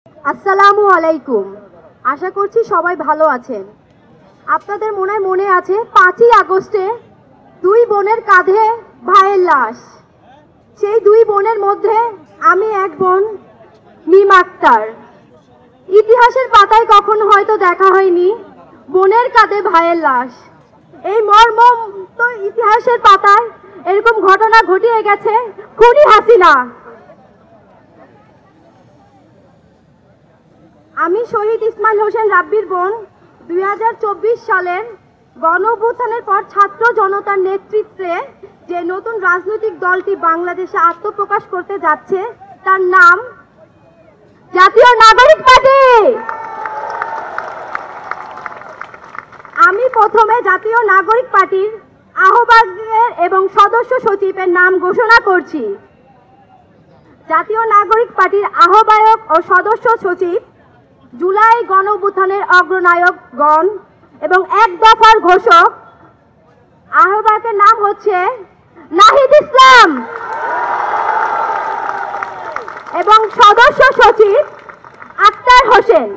আসসালামু আলাইকুম। আশা করছি সবাই ভালো আছেন। আপনাদের মনে আছে 5ই আগস্টে দুই বোনের কাঁধে ভাইয়ের লাশ। সেই দুই বোনের মধ্যে আমি এক বোন মিম আক্তার। ইতিহাসের পাতায় কখনো হয়তো দেখা হয়নি বোনের কাঁধে ভাইয়ের লাশ। এই মর্মন্ত ইতিহাসের পাতায় এরকম ঘটনা ঘটিয়ে গেছে খুনি হাসিনা। আমি শহীদ ইসমাইল হোসেন রাব্বির বোন। 2024 সালের গণঅভ্যুত্থানের পর ছাত্র জনতার নেতৃত্বে যে নতুন রাজনৈতিক দলটি বাংলাদেশে আত্মপ্রকাশ করতে যাচ্ছে তার নাম জাতীয় নাগরিক পার্টি। আমি প্রথমে জাতীয় নাগরিক পার্টির আহ্বায়কের এবং সদস্য সচিবের নাম ঘোষণা করছি। জাতীয় নাগরিক পার্টির আহ্বায়ক ও সদস্য সচিব জুলাই গণঅভ্যুত্থানের অগ্রনায়কগণ এবং এক দফার ঘোষক। আহ্বায়কের নাম হচ্ছে নাহিদ ইসলাম এবং সদস্য সচিব আক্তার হোসেন।